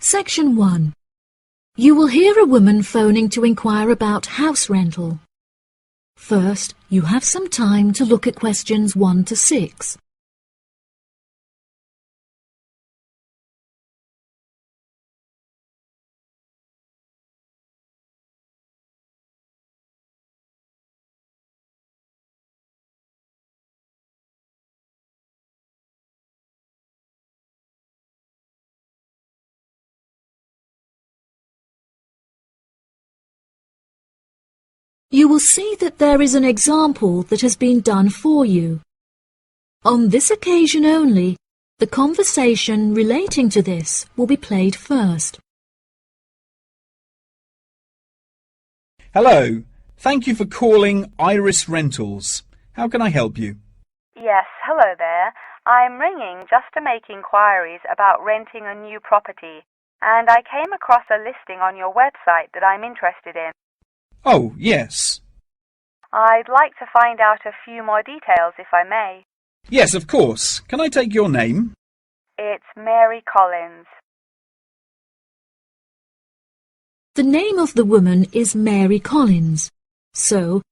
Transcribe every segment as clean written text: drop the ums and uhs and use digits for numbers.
Section 1. You will hear a woman phoning to inquire about house rental. First, you have some time to look at questions 1 to 6. You will see that there is an example that has been done for you. On this occasion only, the conversation relating to this will be played first. Hello. Thank you for calling Iris Rentals. How can I help you? Yes, hello there. I'm ringing just to make inquiries about renting a new property, and I came across a listing on your website that I'm interested in. Oh, yes. I'd like to find out a few more details, if I may. Yes, of course. Can I take your name? It's Mary Collins. The name of the woman is Mary Collins, so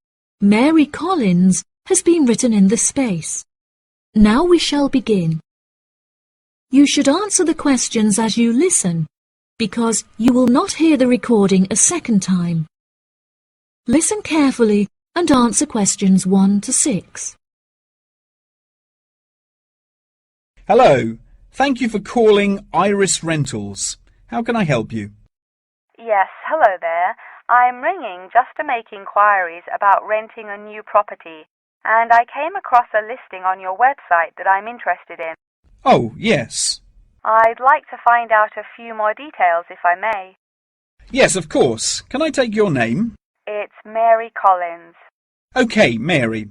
Mary Collins has been written in the space. Now we shall begin. You should answer the questions as you listen, because you will not hear the recording a second time. Listen carefully and answer questions 1 to 6. Hello. Thank you for calling Iris Rentals. How can I help you? Yes, hello there. I'm ringing just to make inquiries about renting a new property, and I came across a listing on your website that I'm interested in. Oh, yes. I'd like to find out a few more details, if I may. Yes, of course. Can I take your name? It's Mary Collins. OK, Mary.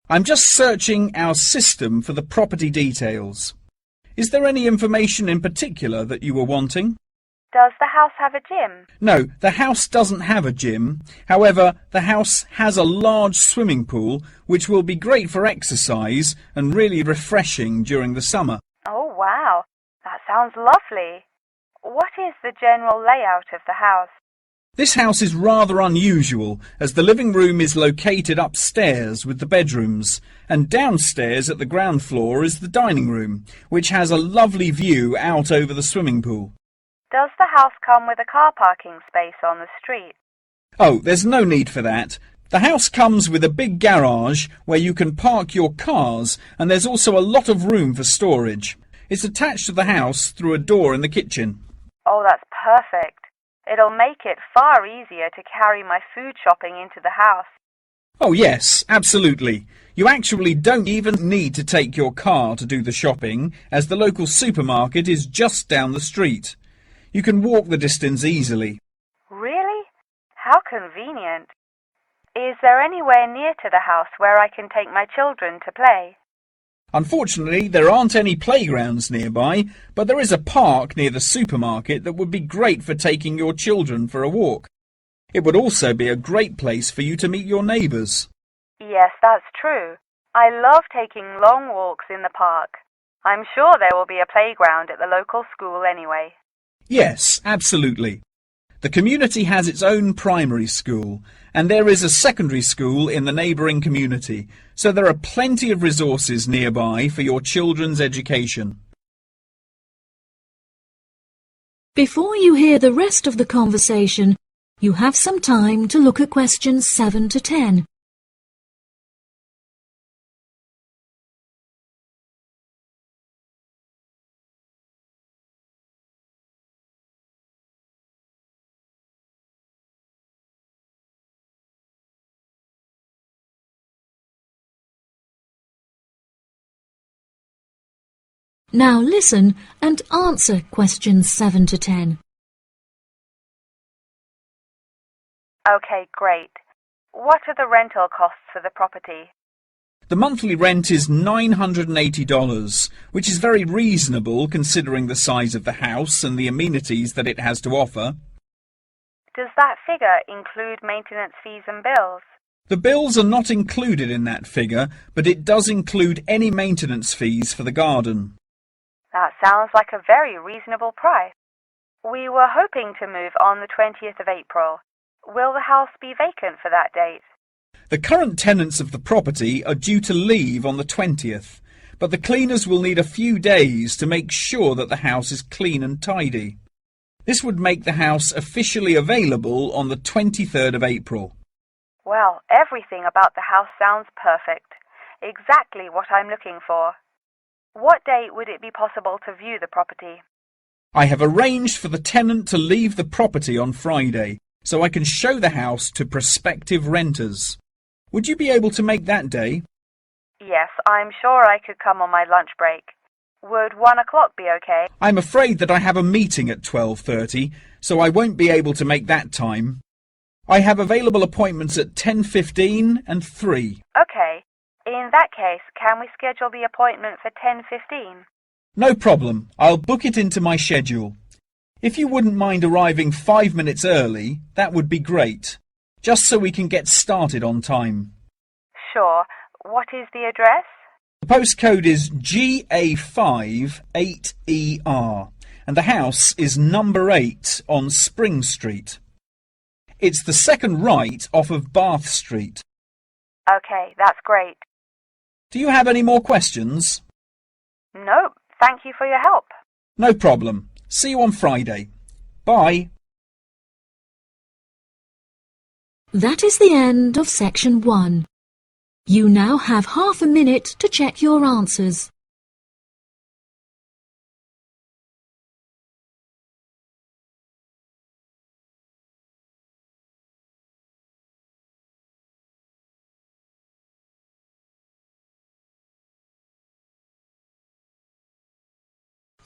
I'm just searching our system for the property details. Is there any information in particular that you were wanting? Does the house have a gym? No, the house doesn't have a gym. However, the house has a large swimming pool, which will be great for exercise and really refreshing during the summer. Oh, wow. That sounds lovely. What is the general layout of the house? This house is rather unusual, as the living room is located upstairs with the bedrooms, and downstairs at the ground floor is the dining room, which has a lovely view out over the swimming pool. Does the house come with a car parking space on the street? Oh, there's no need for that. The house comes with a big garage where you can park your cars, and there's also a lot of room for storage. It's attached to the house through a door in the kitchen. Oh, that's perfect. It'll make it far easier to carry my food shopping into the house. Oh yes, absolutely. You actually don't even need to take your car to do the shopping, as the local supermarket is just down the street. You can walk the distance easily. Really? How convenient. Is there anywhere near to the house where I can take my children to play? Unfortunately, there aren't any playgrounds nearby, but there is a park near the supermarket that would be great for taking your children for a walk. It would also be a great place for you to meet your neighbours. Yes, that's true. I love taking long walks in the park. I'm sure there will be a playground at the local school anyway. Yes, absolutely. The community has its own primary school, and there is a secondary school in the neighbouring community, so there are plenty of resources nearby for your children's education. Before you hear the rest of the conversation, you have some time to look at questions 7 to 10. Now listen and answer questions 7 to 10. Okay, great. What are the rental costs for the property? The monthly rent is $980, which is very reasonable considering the size of the house and the amenities that it has to offer. Does that figure include maintenance fees and bills? The bills are not included in that figure, but it does include any maintenance fees for the garden. That sounds like a very reasonable price. We were hoping to move on the 20th of April. Will the house be vacant for that date? The current tenants of the property are due to leave on the 20th, but the cleaners will need a few days to make sure that the house is clean and tidy. This would make the house officially available on the 23rd of April. Well, everything about the house sounds perfect. Exactly what I'm looking for. What date would it be possible to view the property? I have arranged for the tenant to leave the property on Friday, so I can show the house to prospective renters. Would you be able to make that day? Yes, I'm sure I could come on my lunch break. Would 1 o'clock be okay? I'm afraid that I have a meeting at 12:30, so I won't be able to make that time. I have available appointments at 10:15 and 3. Okay. In that case, can we schedule the appointment for 10:15? No problem. I'll book it into my schedule. If you wouldn't mind arriving 5 minutes early, that would be great, just so we can get started on time. Sure. What is the address? The postcode is GA5 8ER, and the house is number 8 on Spring Street. It's the second right off of Bath Street. Okay, that's great. Do you have any more questions? Nope. Thank you for your help. No problem. See you on Friday. Bye. That is the end of section 1. You now have half a minute to check your answers.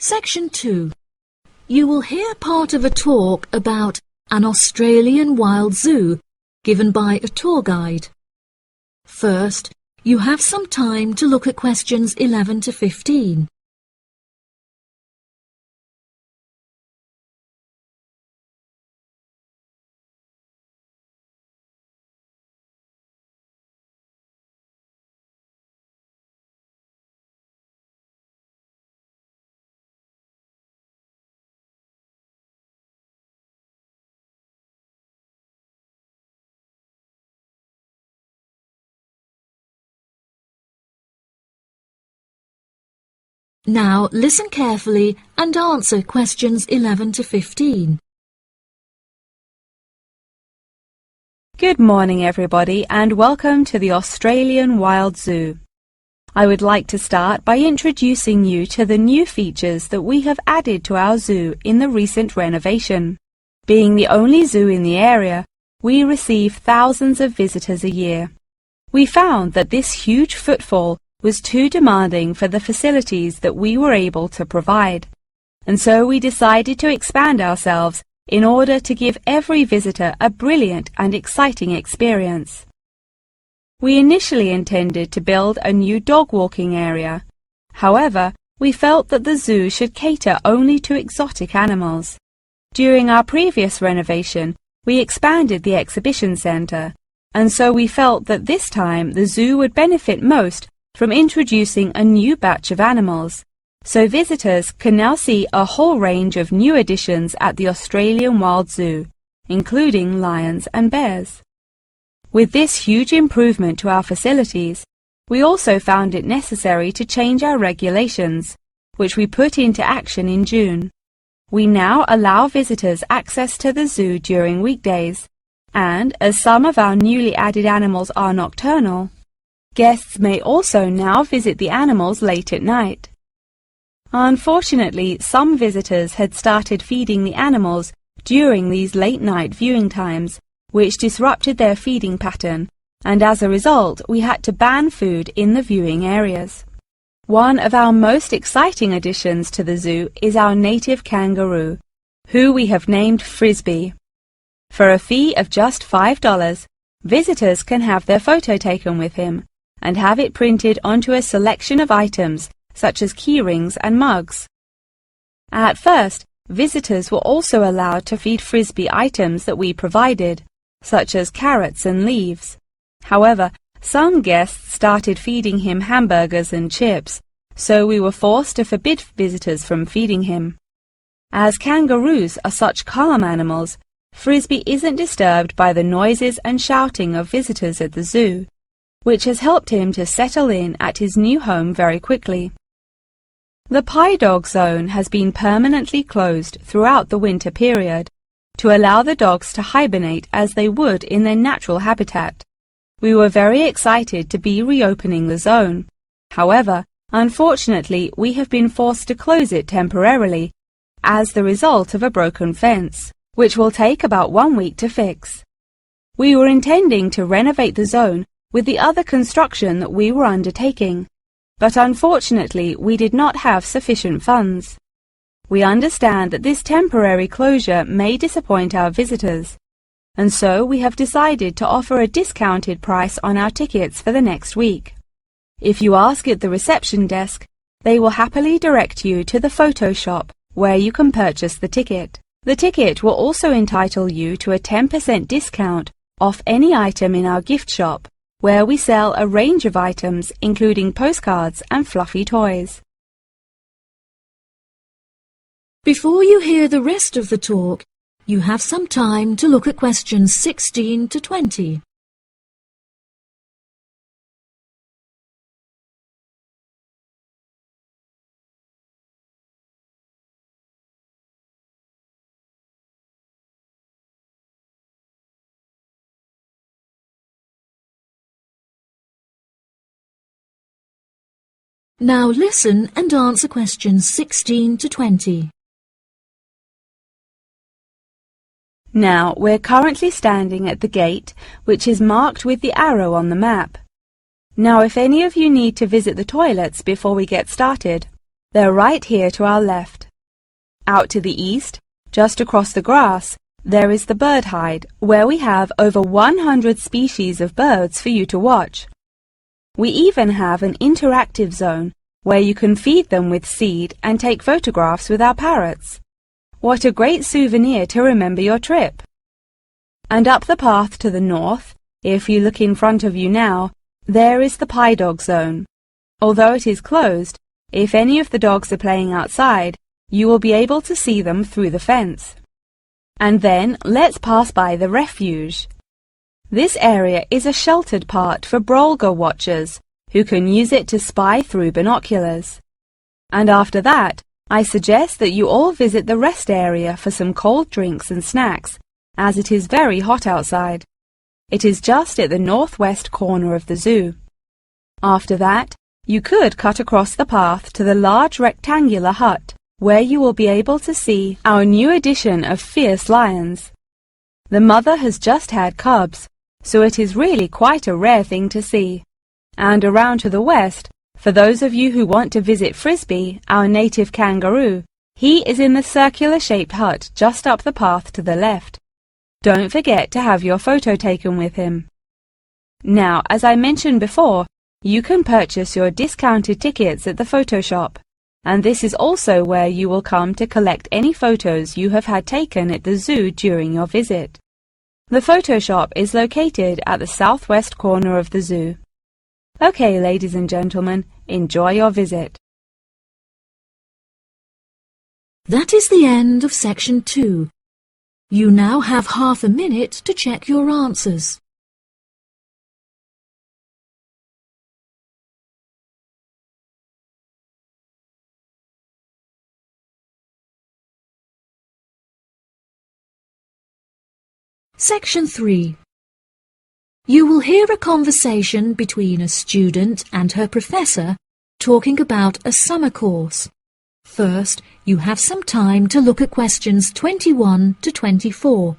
Section 2. You will hear part of a talk about an Australian wild zoo given by a tour guide. First, you have some time to look at questions 11 to 15. Now listen carefully and answer questions 11 to 15. Good morning everybody and welcome to the Australian Wild Zoo. I would like to start by introducing you to the new features that we have added to our zoo in the recent renovation. Being the only zoo in the area, we receive thousands of visitors a year. We found that this huge footfall was too demanding for the facilities that we were able to provide, and so we decided to expand ourselves in order to give every visitor a brilliant and exciting experience. We initially intended to build a new dog walking area. However, we felt that the zoo should cater only to exotic animals. During our previous renovation, we expanded the exhibition centre, and so we felt that this time the zoo would benefit most from introducing a new batch of animals, so visitors can now see a whole range of new additions at the Australian Wild Zoo, including lions and bears. With this huge improvement to our facilities, we also found it necessary to change our regulations, which we put into action in June. We now allow visitors access to the zoo during weekdays, and as some of our newly added animals are nocturnal, guests may also now visit the animals late at night. Unfortunately, some visitors had started feeding the animals during these late-night viewing times, which disrupted their feeding pattern, and as a result, we had to ban food in the viewing areas. One of our most exciting additions to the zoo is our native kangaroo, who we have named Frisbee. For a fee of just $5, visitors can have their photo taken with him and have it printed onto a selection of items such as keyrings and mugs. At first, visitors were also allowed to feed Frisbee items that we provided, such as carrots and leaves. However, some guests started feeding him hamburgers and chips, so we were forced to forbid visitors from feeding him. As kangaroos are such calm animals, Frisbee isn't disturbed by the noises and shouting of visitors at the zoo, which has helped him to settle in at his new home very quickly. The Pie Dog Zone has been permanently closed throughout the winter period to allow the dogs to hibernate as they would in their natural habitat. We were very excited to be reopening the zone. However, unfortunately, we have been forced to close it temporarily as the result of a broken fence, which will take about 1 week to fix. We were intending to renovate the zone with the other construction that we were undertaking, but unfortunately we did not have sufficient funds. We understand that this temporary closure may disappoint our visitors, and so we have decided to offer a discounted price on our tickets for the next week. If you ask at the reception desk, they will happily direct you to the photo shop where you can purchase the ticket. The ticket will also entitle you to a 10% discount off any item in our gift shop, where we sell a range of items including postcards and fluffy toys. Before you hear the rest of the talk, you have some time to look at questions 16 to 20. Now listen and answer questions 16 to 20. Now, we're currently standing at the gate, which is marked with the arrow on the map. Now, if any of you need to visit the toilets before we get started, they're right here to our left. Out to the east, just across the grass, there is the bird hide, where we have over 100 species of birds for you to watch. We even have an interactive zone, where you can feed them with seed and take photographs with our parrots. What a great souvenir to remember your trip! And up the path to the north, if you look in front of you now, there is the Pie Dog Zone. Although it is closed, if any of the dogs are playing outside, you will be able to see them through the fence. And then let's pass by the refuge. This area is a sheltered part for Brolga watchers, who can use it to spy through binoculars. And after that, I suggest that you all visit the rest area for some cold drinks and snacks, as it is very hot outside. It is just at the northwest corner of the zoo. After that, you could cut across the path to the large rectangular hut, where you will be able to see our new edition of fierce lions. The mother has just had cubs, so it is really quite a rare thing to see. And around to the west, for those of you who want to visit Frisbee, our native kangaroo, he is in the circular-shaped hut just up the path to the left. Don't forget to have your photo taken with him. Now, as I mentioned before, you can purchase your discounted tickets at the photo shop, and this is also where you will come to collect any photos you have had taken at the zoo during your visit. The photo shop is located at the southwest corner of the zoo. Okay, ladies and gentlemen, enjoy your visit. That is the end of section 2. You now have half a minute to check your answers. Section 3. You will hear a conversation between a student and her professor talking about a summer course. First, you have some time to look at questions 21 to 24.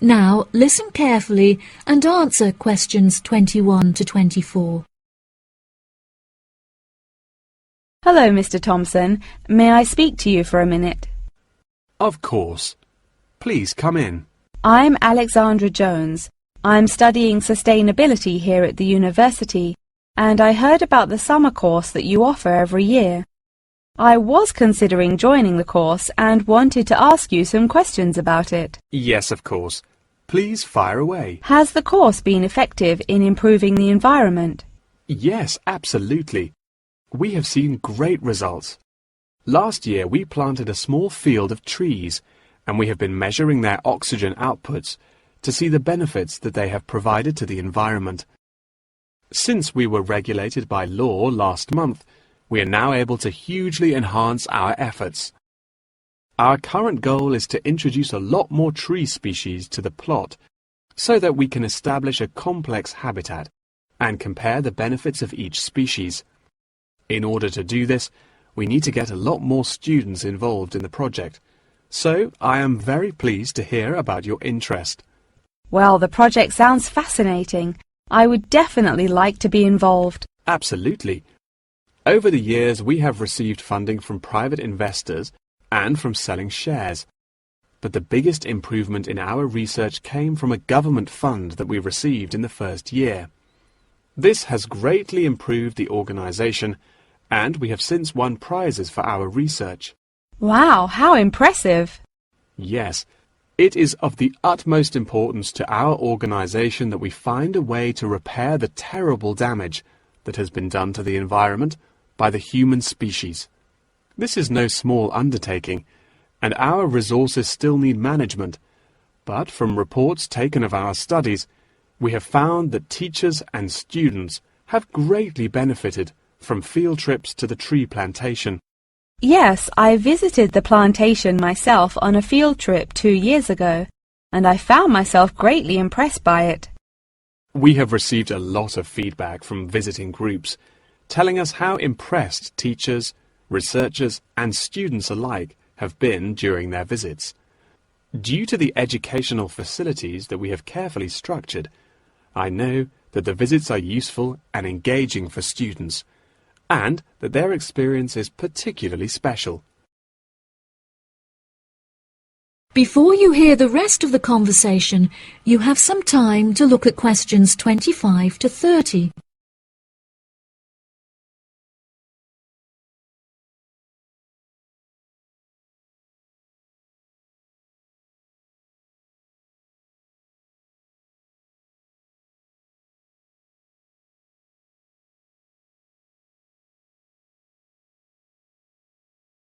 Now, listen carefully and answer questions 21 to 24. Hello, Mr. Thompson. May I speak to you for a minute? Of course. Please come in. I'm Alexandra Jones. I'm studying sustainability here at the university, and I heard about the summer course that you offer every year. I was considering joining the course and wanted to ask you some questions about it. Yes, of course. Please fire away. Has the course been effective in improving the environment? Yes, absolutely. We have seen great results. Last year we planted a small field of trees, and we have been measuring their oxygen outputs to see the benefits that they have provided to the environment. Since we were regulated by law last month, we are now able to hugely enhance our efforts. Our current goal is to introduce a lot more tree species to the plot so that we can establish a complex habitat and compare the benefits of each species. In order to do this, we need to get a lot more students involved in the project. So I am very pleased to hear about your interest. Well, the project sounds fascinating. I would definitely like to be involved. Absolutely. Over the years, we have received funding from private investors and from selling shares. But the biggest improvement in our research came from a government fund that we received in the first year. This has greatly improved the organization, and we have since won prizes for our research. Wow, how impressive! Yes, it is of the utmost importance to our organization that we find a way to repair the terrible damage that has been done to the environment by the human species. This is no small undertaking, and our resources still need management. But from reports taken of our studies, we have found that teachers and students have greatly benefited from field trips to the tree plantation. Yes, I visited the plantation myself on a field trip 2 years ago, and I found myself greatly impressed by it. We have received a lot of feedback from visiting groups, telling us how impressed teachers, researchers, and students alike have been during their visits. Due to the educational facilities that we have carefully structured, I know that the visits are useful and engaging for students, and that their experience is particularly special. Before you hear the rest of the conversation, you have some time to look at questions 25 to 30.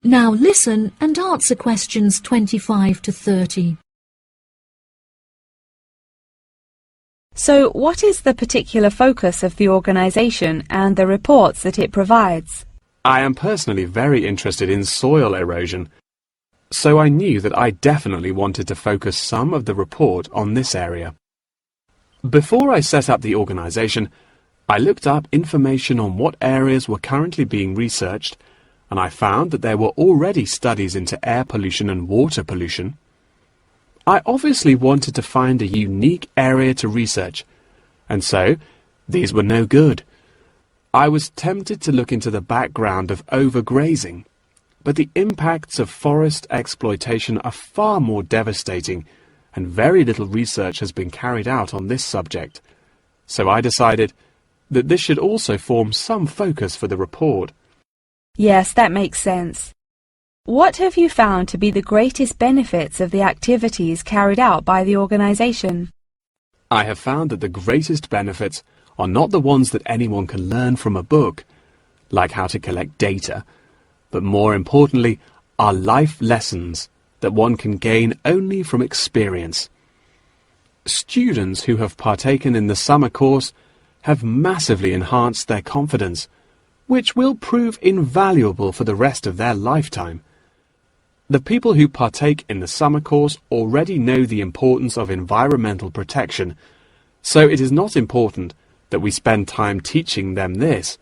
Now listen and answer questions 25 to 30. So, what is the particular focus of the organization and the reports that it provides? I am personally very interested in soil erosion, so I knew that I definitely wanted to focus some of the report on this area. Before I set up the organization, I looked up information on what areas were currently being researched, and I found that there were already studies into air pollution and water pollution. I obviously wanted to find a unique area to research, and so these were no good. I was tempted to look into the background of overgrazing, but the impacts of forest exploitation are far more devastating, and very little research has been carried out on this subject. So I decided that this should also form some focus for the report. Yes, that makes sense. What have you found to be the greatest benefits of the activities carried out by the organization? I have found that the greatest benefits are not the ones that anyone can learn from a book, like how to collect data, but more importantly are life lessons that one can gain only from experience. Students who have partaken in the summer course have massively enhanced their confidence, which will prove invaluable for the rest of their lifetime. The people who partake in the summer course already know the importance of environmental protection, so it is not important that we spend time teaching them this.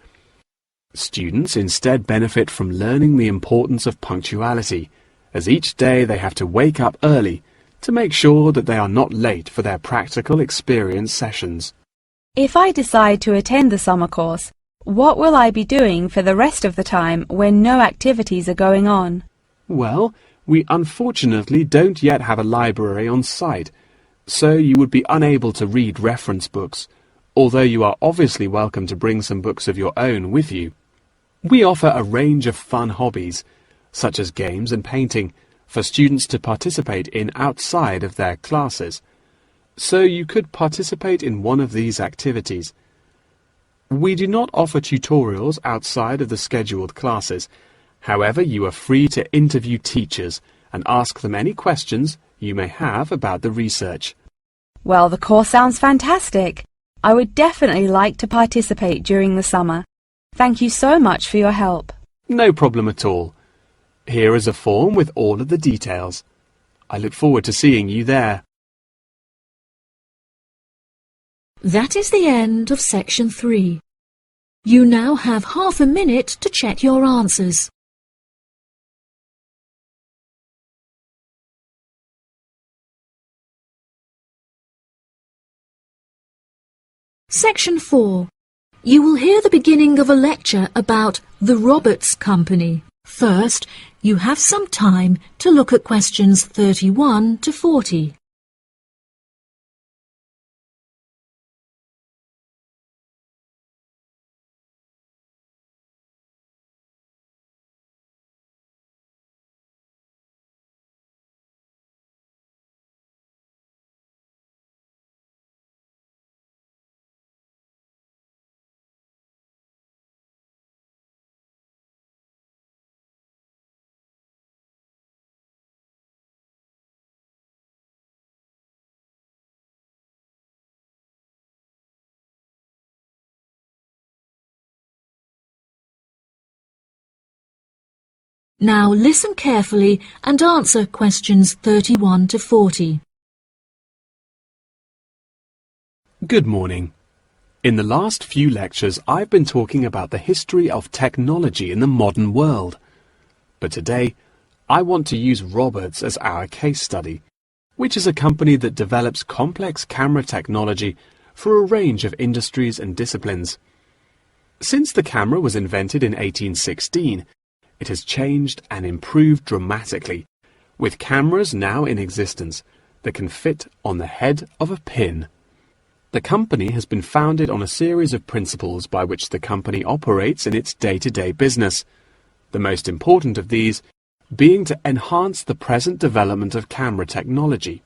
Students instead benefit from learning the importance of punctuality, as each day they have to wake up early to make sure that they are not late for their practical experience sessions. If I decide to attend the summer course, what will I be doing for the rest of the time when no activities are going on? Well, We unfortunately don't yet have a library on site, so you would be unable to read reference books, although you are obviously welcome to bring some books of your own with you. We offer a range of fun hobbies, such as games and painting, for students to participate in outside of their classes, so you could participate in one of these activities. We do not offer tutorials outside of the scheduled classes. However, you are free to interview teachers and ask them any questions you may have about the research. Well, the course sounds fantastic. I would definitely like to participate during the summer. Thank you so much for your help. No problem at all. Here is a form with all of the details. I look forward to seeing you there. That is the end of section 3. You now have half a minute to check your answers. Section 4. You will hear the beginning of a lecture about the Roberts Company. First, you have some time to look at questions 31 to 40. Now listen carefully and answer questions 31 to 40. Good morning. In the last few lectures, I've been talking about the history of technology in the modern world. But today, I want to use Roberts as our case study, which is a company that develops complex camera technology for a range of industries and disciplines. Since the camera was invented in 1816, it has changed and improved dramatically, with cameras now in existence that can fit on the head of a pin. The company has been founded on a series of principles by which the company operates in its day-to-day business, the most important of these being to enhance the present development of camera technology.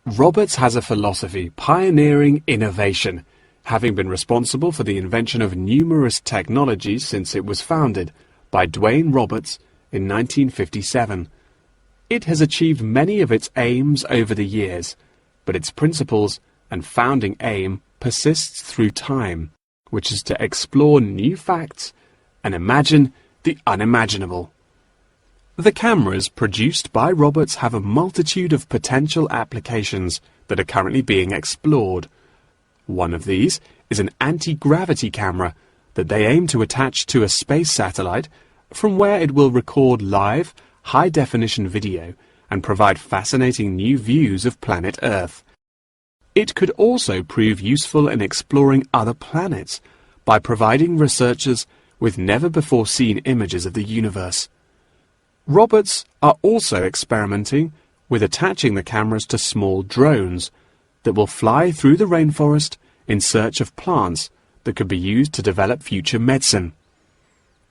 Roberts has a philosophy pioneering innovation, having been responsible for the invention of numerous technologies since it was founded by Dwayne Roberts in 1957. It has achieved many of its aims over the years, but its principles and founding aim persists through time, which is to explore new facts and imagine the unimaginable. The cameras produced by Roberts have a multitude of potential applications that are currently being explored. One of these is an anti-gravity camera that they aim to attach to a space satellite from where it will record live, high-definition video and provide fascinating new views of planet Earth. It could also prove useful in exploring other planets by providing researchers with never-before-seen images of the universe. Roberts are also experimenting with attaching the cameras to small drones that will fly through the rainforest in search of plants that could be used to develop future medicine.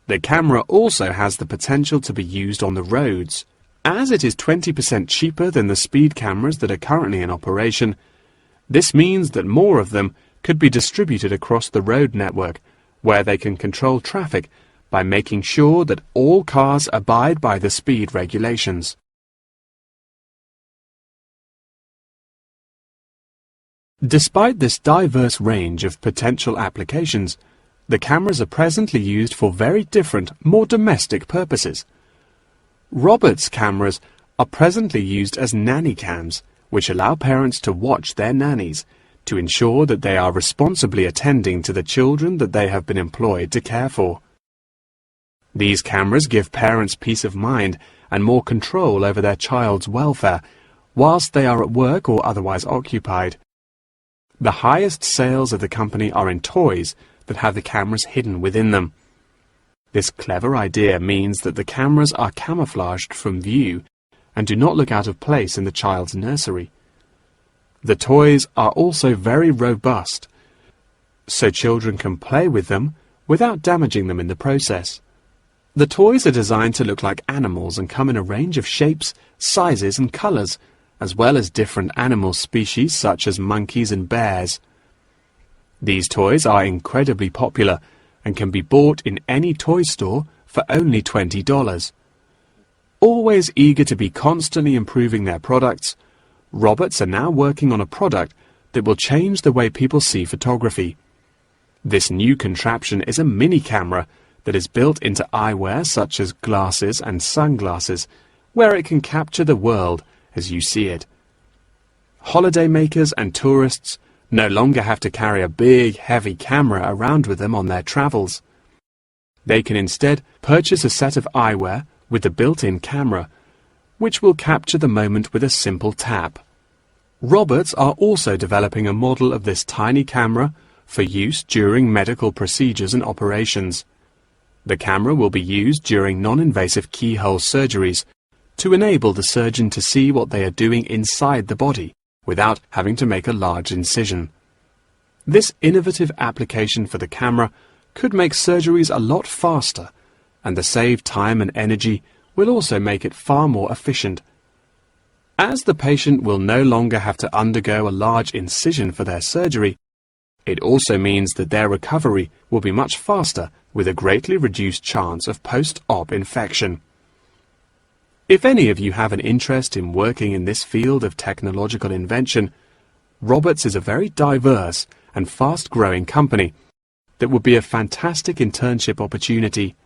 The camera also has the potential to be used on the roads. As it is 20% cheaper than the speed cameras that are currently in operation, this means that more of them could be distributed across the road network, where they can control traffic by making sure that all cars abide by the speed regulations. Despite this diverse range of potential applications, the cameras are presently used for very different, more domestic purposes. Roberts cameras are presently used as nanny cams, which allow parents to watch their nannies to ensure that they are responsibly attending to the children that they have been employed to care for. These cameras give parents peace of mind and more control over their child's welfare whilst they are at work or otherwise occupied. The highest sales of the company are in toys that have the cameras hidden within them. This clever idea means that the cameras are camouflaged from view and do not look out of place in the child's nursery. The toys are also very robust, so children can play with them without damaging them in the process. The toys are designed to look like animals and come in a range of shapes, sizes and colours, as well as different animal species such as monkeys and bears. These toys are incredibly popular and can be bought in any toy store for only $20. Always eager to be constantly improving their products, Roberts are now working on a product that will change the way people see photography. This new contraption is a mini camera that is built into eyewear such as glasses and sunglasses, where it can capture the world as you see it. Holidaymakers and tourists no longer have to carry a big, heavy camera around with them on their travels. They can instead purchase a set of eyewear with a built-in camera, which will capture the moment with a simple tap. Roberts are also developing a model of this tiny camera for use during medical procedures and operations. The camera will be used during non-invasive keyhole surgeries to enable the surgeon to see what they are doing inside the body without having to make a large incision. This innovative application for the camera could make surgeries a lot faster, and the saved time and energy will also make it far more efficient. As the patient will no longer have to undergo a large incision for their surgery, it also means that their recovery will be much faster with a greatly reduced chance of post-op infection. If any of you have an interest in working in this field of technological invention, Roberts is a very diverse and fast-growing company that would be a fantastic internship opportunity.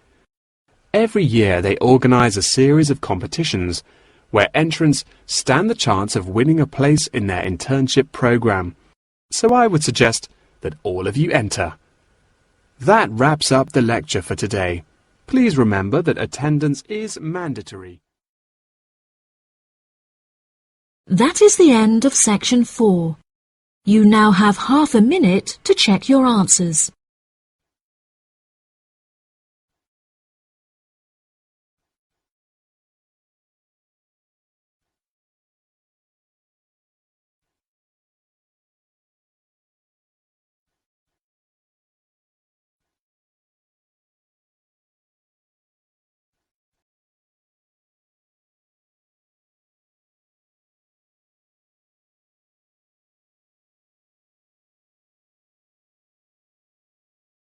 Every year they organize a series of competitions where entrants stand the chance of winning a place in their internship program. So I would suggest that all of you enter. That wraps up the lecture for today. Please remember that attendance is mandatory. That is the end of section 4. You now have half a minute to check your answers.